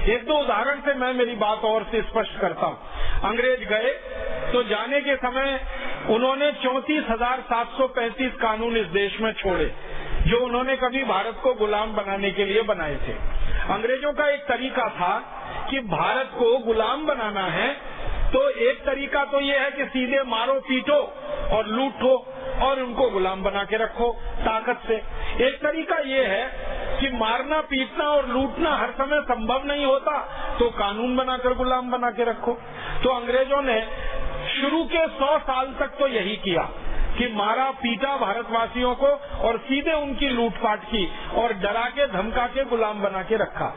एक दो उदाहरण से मैं मेरी बात और से स्पष्ट करता हूँ। अंग्रेज गए तो जाने के समय उन्होंने 34,735 कानून इस देश में छोड़े जो उन्होंने कभी भारत को गुलाम बनाने के लिए बनाए थे। अंग्रेजों का एक तरीका था कि भारत को गुलाम बनाना है तो एक तरीका तो ये है कि सीधे मारो पीटो और लूटो और उनको गुलाम बना के रखो ताकत से। एक तरीका ये है कि मारना पीटना और लूटना हर समय संभव नहीं होता तो कानून बनाकर गुलाम बना के रखो। तो अंग्रेजों ने शुरू के 100 साल तक तो यही किया कि मारा पीटा भारतवासियों को और सीधे उनकी लूटपाट की और डरा के धमका के गुलाम बना के रखा।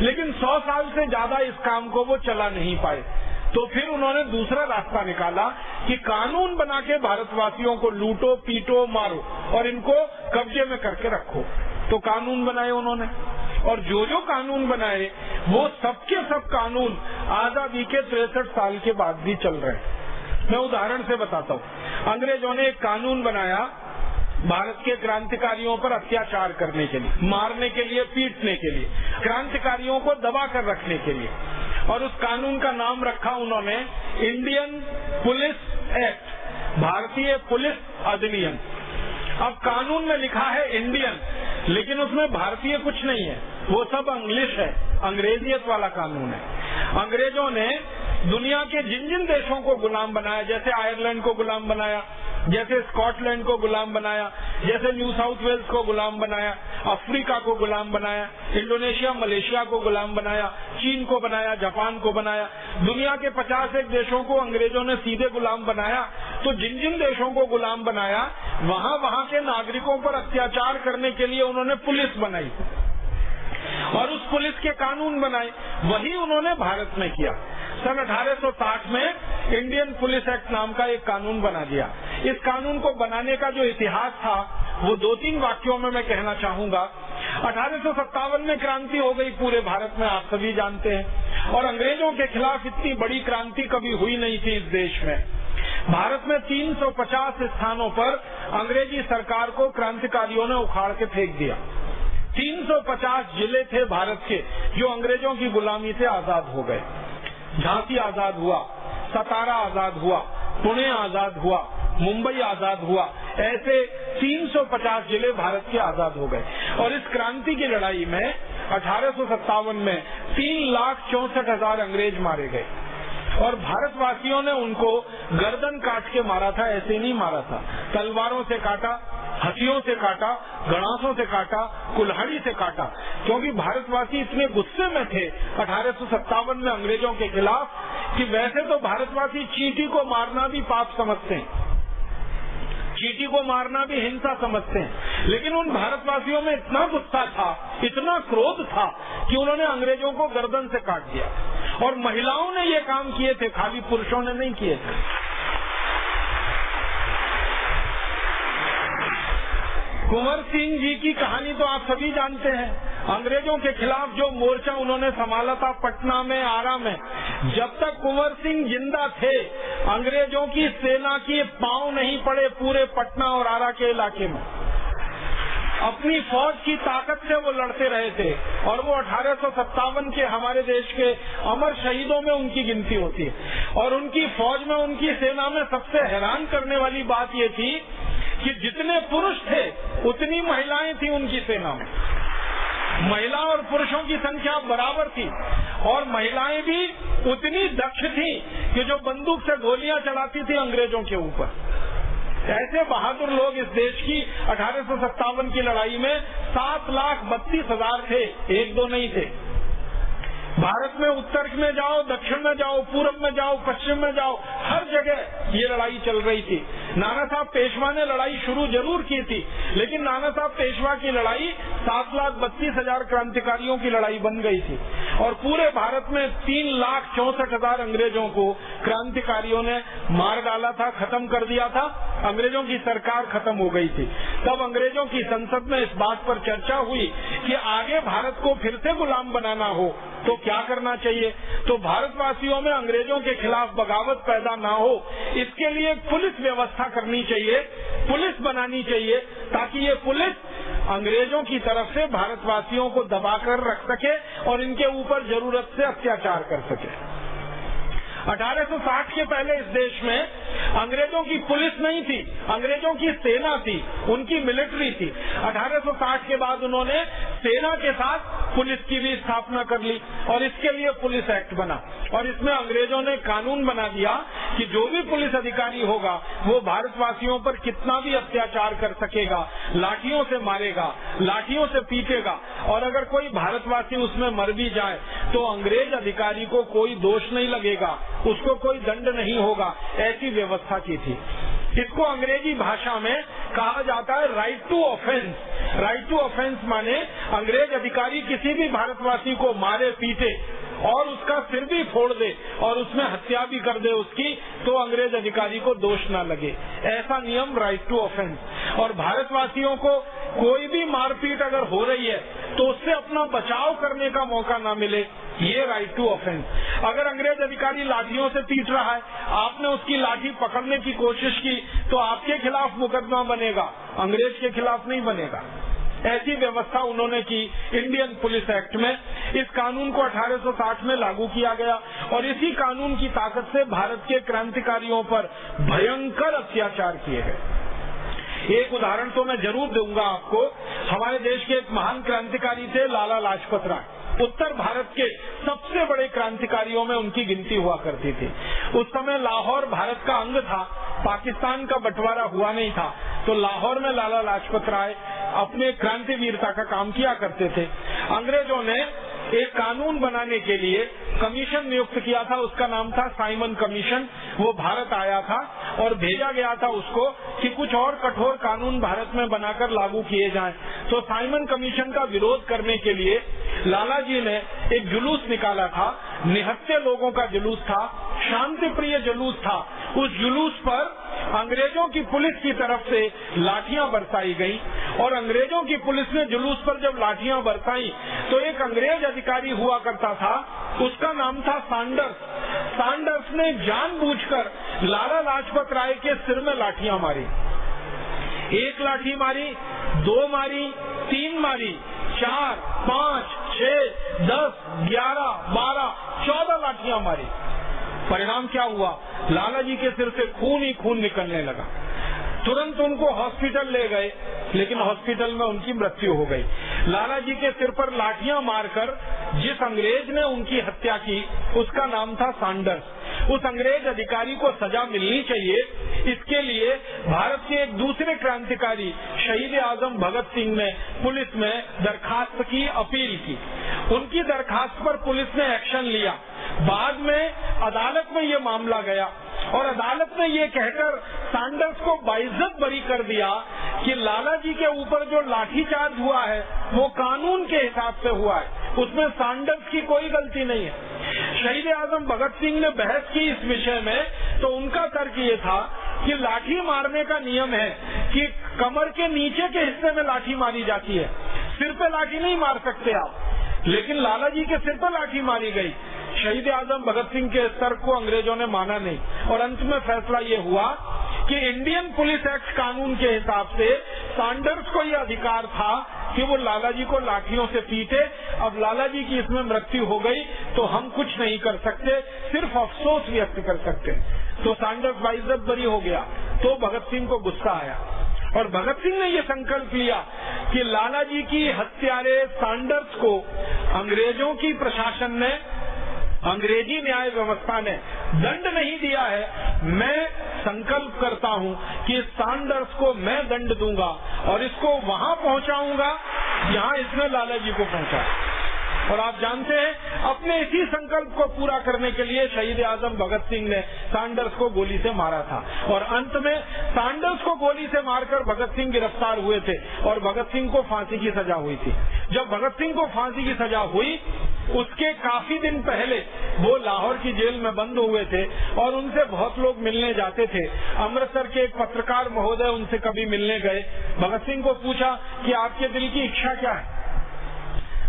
लेकिन 100 साल से ज्यादा इस काम को वो चला नहीं पाए तो फिर उन्होंने दूसरा रास्ता निकाला कि कानून बना के भारतवासियों को लूटो पीटो मारो और इनको कब्जे में करके रखो। तो कानून बनाए उन्होंने और जो कानून बनाए वो सबके सब कानून आजादी के 63 साल के बाद भी चल रहे हैं। मैं उदाहरण से बताता हूँ। अंग्रेजों ने एक कानून बनाया भारत के क्रांतिकारियों पर अत्याचार करने के लिए, मारने के लिए, पीटने के लिए, क्रांतिकारियों को दबा कर रखने के लिए, और उस कानून का नाम रखा उन्होंने इंडियन पुलिस एक्ट, भारतीय पुलिस अधिनियम। अब कानून में लिखा है इंडियन, लेकिन उसमें भारतीय कुछ नहीं है, वो सब इंग्लिश है, अंग्रेजियत वाला कानून है। अंग्रेजों ने दुनिया के जिन जिन देशों को गुलाम बनाया, जैसे आयरलैंड को गुलाम बनाया, जैसे स्कॉटलैंड को गुलाम बनाया, जैसे न्यू साउथ वेल्स को गुलाम बनाया, अफ्रीका को गुलाम बनाया, इंडोनेशिया मलेशिया को गुलाम बनाया, चीन को बनाया, जापान को बनाया, दुनिया के 51 देशों को अंग्रेजों ने सीधे गुलाम बनाया। तो जिन जिन देशों को गुलाम बनाया वहाँ के नागरिकों पर अत्याचार करने के लिए उन्होंने पुलिस बनाई और उस पुलिस के कानून बनाए। वही उन्होंने भारत में किया। सन 1860 में इंडियन पुलिस एक्ट नाम का एक कानून बना दिया। इस कानून को बनाने का जो इतिहास था वो 2-3 वाक्यों में मैं कहना चाहूंगा। 1857 में क्रांति हो गई पूरे भारत में, आप सभी जानते हैं, और अंग्रेजों के खिलाफ इतनी बड़ी क्रांति कभी हुई नहीं थी इस देश में। भारत में 350 स्थानों पर अंग्रेजी सरकार को क्रांतिकारियों ने उखाड़ के फेंक दिया। 350 जिले थे भारत के जो अंग्रेजों की गुलामी से आजाद हो गए। झांसी आजाद हुआ, सतारा आजाद हुआ, पुणे आजाद हुआ, मुंबई आजाद हुआ, ऐसे 350 जिले भारत के आजाद हो गए। और इस क्रांति की लड़ाई में 1857 में 3,64,000 अंग्रेज मारे गए और भारतवासियों ने उनको गर्दन काट के मारा था। ऐसे नहीं मारा था, तलवारों से काटा, हथियों से काटा, गणासों से काटा, कुल्हाड़ी से काटा, क्योंकि भारतवासी इतने गुस्से में थे 1857 में अंग्रेजों के खिलाफ कि वैसे तो भारतवासी चींटी को मारना भी पाप समझते हैं, चींटी को मारना भी हिंसा समझते हैं, लेकिन उन भारतवासियों में इतना गुस्सा था, इतना क्रोध था कि उन्होंने अंग्रेजों को गर्दन से काट दिया। और महिलाओं ने ये काम किए थे, खाली पुरुषों ने नहीं किए थे। कुंवर सिंह जी की कहानी तो आप सभी जानते हैं। अंग्रेजों के खिलाफ जो मोर्चा उन्होंने संभाला था पटना में, आरा में, जब तक कुंवर सिंह जिंदा थे अंग्रेजों की सेना की पांव नहीं पड़े पूरे पटना और आरा के इलाके में। अपनी फौज की ताकत से वो लड़ते रहे थे और वो 1857 के हमारे देश के अमर शहीदों में उनकी गिनती होती है। और उनकी फौज में, उनकी सेना में सबसे हैरान करने वाली बात ये थी कि जितने पुरुष थे उतनी महिलाएं थी उनकी सेना में। महिला और पुरुषों की संख्या बराबर थी और महिलाएं भी उतनी दक्ष थी कि जो बंदूक से गोलियां चलाती थी अंग्रेजों के ऊपर। ऐसे बहादुर लोग इस देश की 1857 की लड़ाई में 7,32,000 थे, एक दो नहीं थे। भारत में उत्तर में जाओ, दक्षिण में जाओ, पूर्व में जाओ, पश्चिम में जाओ, हर जगह ये लड़ाई चल रही थी। नाना साहब पेशवा ने लड़ाई शुरू जरूर की थी, लेकिन नाना साहब पेशवा की लड़ाई 7,32,000 क्रांतिकारियों की लड़ाई बन गई थी और पूरे भारत में 3,64,000 अंग्रेजों को क्रांतिकारियों ने मार डाला था, खत्म कर दिया था। अंग्रेजों की सरकार खत्म हो गई थी। तब अंग्रेजों की संसद में इस बात पर चर्चा हुई कि आगे भारत को फिर से गुलाम बनाना हो तो क्या करना चाहिए। तो भारतवासियों में अंग्रेजों के खिलाफ बगावत पैदा ना हो, इसके लिए पुलिस व्यवस्था करनी चाहिए, पुलिस बनानी चाहिए, ताकि ये पुलिस अंग्रेजों की तरफ से भारतवासियों को दबाकर रख सके और इनके ऊपर जरूरत से अत्याचार कर सके। 1860 के पहले इस देश में अंग्रेजों की पुलिस नहीं थी, अंग्रेजों की सेना थी, उनकी मिलिट्री थी। 1860 के बाद उन्होंने सेना के साथ पुलिस की भी स्थापना कर ली और इसके लिए पुलिस एक्ट बना और इसमें अंग्रेजों ने कानून बना दिया कि जो भी पुलिस अधिकारी होगा वो भारतवासियों पर कितना भी अत्याचार कर सकेगा, लाठियों से मारेगा, लाठियों से पीटेगा और अगर कोई भारतवासी उसमें मर भी जाए तो अंग्रेज अधिकारी को कोई दोष नहीं लगेगा, उसको कोई दंड नहीं होगा, ऐसी व्यवस्था की थी। इसको अंग्रेजी भाषा में कहा जाता है right to offence. Right to offence माने अंग्रेज अधिकारी किसी भी भारतवासी को मारे पीटे और उसका सिर भी फोड़ दे और उसमें हत्या भी कर दे उसकी, तो अंग्रेज अधिकारी को दोष न लगे, ऐसा नियम राइट टू ऑफेंस। और भारतवासियों को कोई भी मारपीट अगर हो रही है तो उससे अपना बचाव करने का मौका न मिले, ये राइट टू ऑफेंस। अगर अंग्रेज अधिकारी लाठियों से पीट रहा है, आपने उसकी लाठी पकड़ने की कोशिश की तो आपके खिलाफ मुकदमा बनेगा, अंग्रेज के खिलाफ नहीं बनेगा। ऐसी व्यवस्था उन्होंने की इंडियन पुलिस एक्ट में। इस कानून को 1860 में लागू किया गया और इसी कानून की ताकत से भारत के क्रांतिकारियों पर भयंकर अत्याचार किए गए। एक उदाहरण तो मैं जरूर दूंगा आपको। हमारे देश के एक महान क्रांतिकारी थे लाला लाजपत राय। उत्तर भारत के सबसे बड़े क्रांतिकारियों में उनकी गिनती हुआ करती थी। उस समय लाहौर भारत का अंग था, पाकिस्तान का बंटवारा हुआ नहीं था, तो लाहौर में लाला लाजपत राय अपने क्रांति वीरता का काम किया करते थे। अंग्रेजों ने एक कानून बनाने के लिए कमीशन नियुक्त किया था, उसका नाम था साइमन कमीशन। वो भारत आया था और भेजा गया था उसको कि कुछ और कठोर कानून भारत में बनाकर लागू किए जाएं। तो साइमन कमीशन का विरोध करने के लिए लाला जी ने एक जुलूस निकाला था, निहत्थे लोगों का जुलूस था, शांति प्रिय जुलूस था। उस जुलूस पर अंग्रेजों की पुलिस की तरफ से लाठियां बरसाई गई और अंग्रेजों की पुलिस ने जुलूस पर जब लाठियां बरसाई तो एक अंग्रेज अधिकारी हुआ करता था, उसका नाम था सैंडर्स। सैंडर्स ने जानबूझकर लाला लाजपत राय के सिर में लाठियां मारी। एक लाठी मारी, दो मारी, तीन मारी, 4, 5, 6, 10, 11, 12, 14 लाठियां मारी। परिणाम क्या हुआ? लाला जी के सिर से खून ही खून निकलने लगा। तुरंत उनको हॉस्पिटल ले गए, लेकिन हॉस्पिटल में उनकी मृत्यु हो गई। लाला जी के सिर पर लाठियां मारकर जिस अंग्रेज ने उनकी हत्या की उसका नाम था सैंडर्स। उस अंग्रेज अधिकारी को सजा मिलनी चाहिए, इसके लिए भारत के एक दूसरे क्रांतिकारी शहीद आजम भगत सिंह ने पुलिस में दरखास्त की, अपील की। उनकी दरखास्त पर पुलिस ने एक्शन लिया। बाद में अदालत में ये मामला गया और अदालत ने ये कहकर सैंडर्स को बाइज्जत बरी कर दिया कि लाला जी के ऊपर जो लाठीचार्ज हुआ है वो कानून के हिसाब से हुआ है, उसमें सैंडर्स की कोई गलती नहीं है। शहीद आजम भगत सिंह ने बहस की इस विषय में, तो उनका तर्क ये था कि लाठी मारने का नियम है कि कमर के नीचे के हिस्से में लाठी मारी जाती है, सिर पे लाठी नहीं मार सकते आप। लेकिन लाला जी के सिर पर लाठी मारी गई। शहीद आजम भगत सिंह के तर्क को अंग्रेजों ने माना नहीं और अंत में फैसला ये हुआ कि इंडियन पुलिस एक्ट कानून के हिसाब से सैंडर्स को यह अधिकार था कि वो लाला जी को लाठियों से पीटे। अब लाला जी की इसमें मृत्यु हो गई तो हम कुछ नहीं कर सकते, सिर्फ अफसोस व्यक्त कर सकते। तो सैंडर्स बाइज्जत बरी हो गया। तो भगत सिंह को गुस्सा आया और भगत सिंह ने ये संकल्प लिया कि लाला जी की हत्यारे सैंडर्स को अंग्रेजों की प्रशासन ने, अंग्रेजी न्याय व्यवस्था ने दंड नहीं दिया है। मैं संकल्प करता हूं कि सैंडर्स को मैं दंड दूंगा और इसको वहां पहुंचाऊंगा जहां इसने लाला जी को पहुंचाया। और आप जानते हैं अपने इसी संकल्प को पूरा करने के लिए शहीद आजम भगत सिंह ने सैंडर्स को गोली से मारा था और अंत में सैंडर्स को गोली से मारकर भगत सिंह गिरफ्तार हुए थे और भगत सिंह को फांसी की सजा हुई थी। जब भगत सिंह को फांसी की सजा हुई उसके काफी दिन पहले वो लाहौर की जेल में बंद हुए थे और उनसे बहुत लोग मिलने जाते थे। अमृतसर के एक पत्रकार महोदय उनसे कभी मिलने गए। भगत सिंह को पूछा कि आपके दिल की इच्छा क्या है?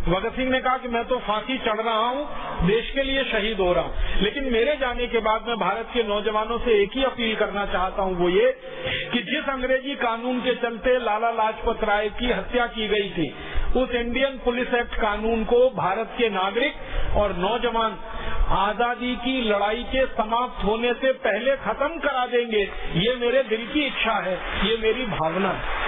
भगत सिंह ने कहा कि मैं तो फांसी चढ़ रहा हूँ, देश के लिए शहीद हो रहा हूँ, लेकिन मेरे जाने के बाद मैं भारत के नौजवानों से एक ही अपील करना चाहता हूँ, वो ये कि जिस अंग्रेजी कानून के चलते लाला लाजपत राय की हत्या की गई थी, उस इंडियन पुलिस एक्ट कानून को भारत के नागरिक और नौजवान आजादी की लड़ाई के समाप्त होने से पहले खत्म करा देंगे। ये मेरे दिल की इच्छा है, ये मेरी भावना है।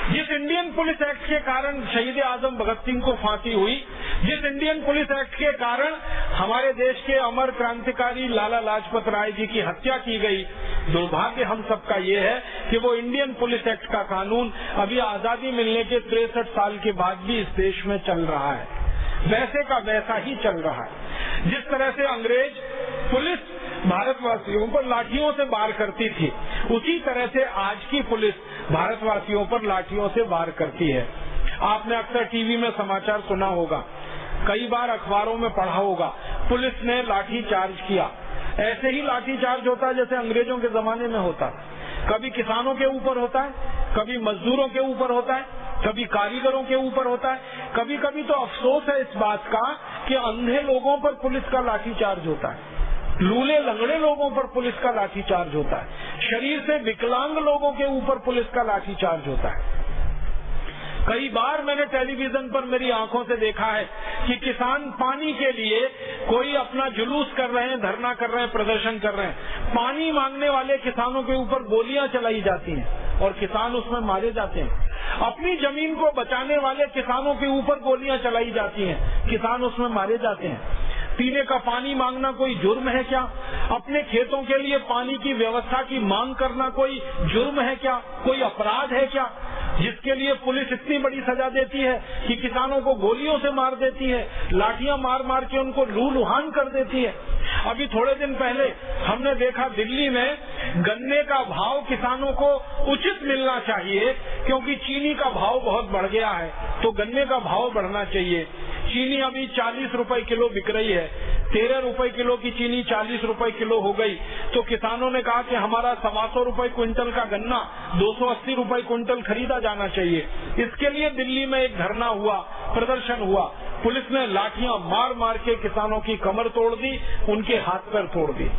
जिस इंडियन पुलिस एक्ट के कारण शहीद आजम भगत सिंह को फांसी हुई, जिस इंडियन पुलिस एक्ट के कारण हमारे देश के अमर क्रांतिकारी लाला लाजपत राय जी की हत्या की गई, दुर्भाग्य हम सबका ये है कि वो इंडियन पुलिस एक्ट का कानून अभी आजादी मिलने के 63 साल के बाद भी इस देश में चल रहा है, वैसे का वैसा ही चल रहा है। जिस तरह से अंग्रेज पुलिस भारतवासियों पर लाठियों से वार करती थी, उसी तरह से आज की पुलिस भारतवासियों पर लाठियों से वार करती है। आपने अक्सर टीवी में समाचार सुना होगा, कई बार अखबारों में पढ़ा होगा, पुलिस ने लाठी चार्ज किया। ऐसे ही लाठी चार्ज होता है जैसे अंग्रेजों के जमाने में होता। कभी किसानों के ऊपर होता है, कभी मजदूरों के ऊपर होता है, कभी कारीगरों के ऊपर होता है। कभी कभी तो अफसोस है इस बात का कि अंधे लोगों पर पुलिस का लाठी चार्ज होता है, लूले लंगड़े लोगों पर पुलिस का लाठीचार्ज होता है, शरीर से विकलांग लोगों के ऊपर पुलिस का लाठीचार्ज होता है। कई बार मैंने टेलीविजन पर मेरी आंखों से देखा है कि किसान पानी के लिए कोई अपना जुलूस कर रहे हैं, धरना कर रहे हैं, प्रदर्शन कर रहे हैं, पानी मांगने वाले किसानों के ऊपर गोलियां चलाई जाती हैं और किसान उसमें मारे जाते हैं। अपनी जमीन को बचाने वाले किसानों के ऊपर गोलियां चलाई जाती हैं, किसान उसमें मारे जाते हैं। पीने का पानी मांगना कोई जुर्म है क्या? अपने खेतों के लिए पानी की व्यवस्था की मांग करना कोई जुर्म है क्या? कोई अपराध है क्या? जिसके लिए पुलिस इतनी बड़ी सजा देती है कि किसानों को गोलियों से मार देती है, लाठियां मार मार के उनको लूलुहान कर देती है। अभी थोड़े दिन पहले हमने देखा दिल्ली में गन्ने का भाव किसानों को उचित मिलना चाहिए, क्योंकि चीनी का भाव बहुत बढ़ गया है, तो गन्ने का भाव बढ़ना चाहिए। चीनी अभी 40 रुपए किलो बिक रही है, 13 रुपए किलो की चीनी 40 रुपए किलो हो गई। तो किसानों ने कहा कि हमारा 125 रुपए क्विंटल का गन्ना 280 रुपए क्विंटल खरीदा जाना चाहिए। इसके लिए दिल्ली में एक धरना हुआ, प्रदर्शन हुआ। पुलिस ने लाठियां मार मार के किसानों की कमर तोड़ दी, उनके हाथ पैर तोड़ दी।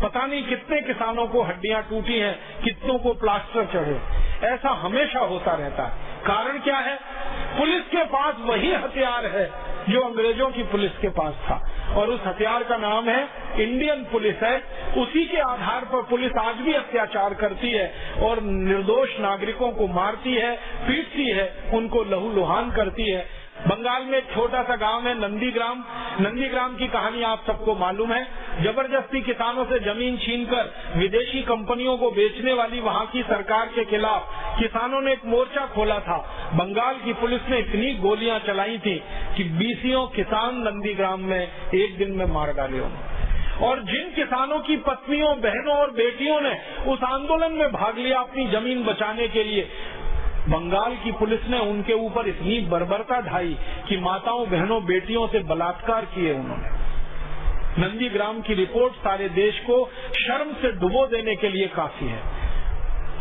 पता नहीं कितने किसानों को हड्डियां टूटी हैं, कितनों को प्लास्टर चढ़े। ऐसा हमेशा होता रहता है। कारण क्या है? पुलिस के पास वही हथियार है जो अंग्रेजों की पुलिस के पास था, और उस हथियार का नाम है इंडियन पुलिस एक्ट। उसी के आधार पर पुलिस आज भी अत्याचार करती है और निर्दोष नागरिकों को मारती है, पीटती है, उनको लहूलुहान करती है। बंगाल में एक छोटा सा गांव है नंदीग्राम। नंदीग्राम की कहानी आप सबको मालूम है। जबरदस्ती किसानों से जमीन छीनकर विदेशी कंपनियों को बेचने वाली वहां की सरकार के खिलाफ किसानों ने एक मोर्चा खोला था। बंगाल की पुलिस ने इतनी गोलियां चलाई थी कि 20 किसान नंदीग्राम में एक दिन में मार डाले उन्होंने। और जिन किसानों की पत्नियों, बहनों और बेटियों ने उस आंदोलन में भाग लिया अपनी जमीन बचाने के लिए, बंगाल की पुलिस ने उनके ऊपर इतनी बर्बरता ढाई कि माताओं, बहनों, बेटियों से बलात्कार किए उन्होंने। नंदीग्राम की रिपोर्ट सारे देश को शर्म से डुबो देने के लिए काफी है।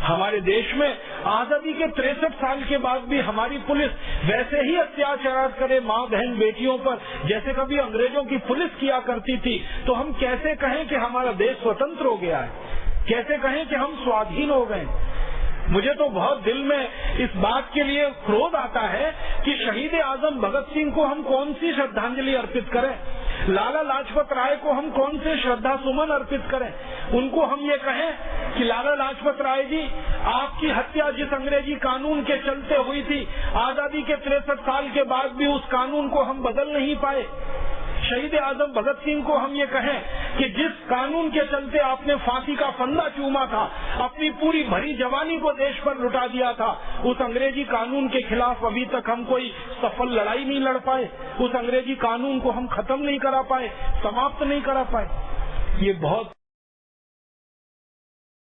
हमारे देश में आजादी के 63 साल के बाद भी हमारी पुलिस वैसे ही अत्याचार करे माँ, बहन, बेटियों पर जैसे कभी अंग्रेजों की पुलिस किया करती थी। तो हम कैसे कहें कि हमारा देश स्वतंत्र हो गया है? कैसे कहें कि हम स्वाधीन हो गए? मुझे तो बहुत दिल में इस बात के लिए क्रोध आता है कि शहीद आजम भगत सिंह को हम कौन सी श्रद्धांजलि अर्पित करें, लाला लाजपत राय को हम कौन से श्रद्धा सुमन अर्पित करें। उनको हम ये कहें कि लाला लाजपत राय जी, आपकी हत्या जिस अंग्रेजी कानून के चलते हुई थी, आजादी के 63 साल के बाद भी उस कानून को हम बदल नहीं पाए। शहीद आजम भगत सिंह को हम ये कहें कि जिस कानून के चलते आपने फांसी का फंदा चूमा था, अपनी पूरी भरी जवानी को देश पर लुटा दिया था, उस अंग्रेजी कानून के खिलाफ अभी तक हम कोई सफल लड़ाई नहीं लड़ पाए, उस अंग्रेजी कानून को हम खत्म नहीं करा पाए, समाप्त नहीं करा पाए। ये बहुत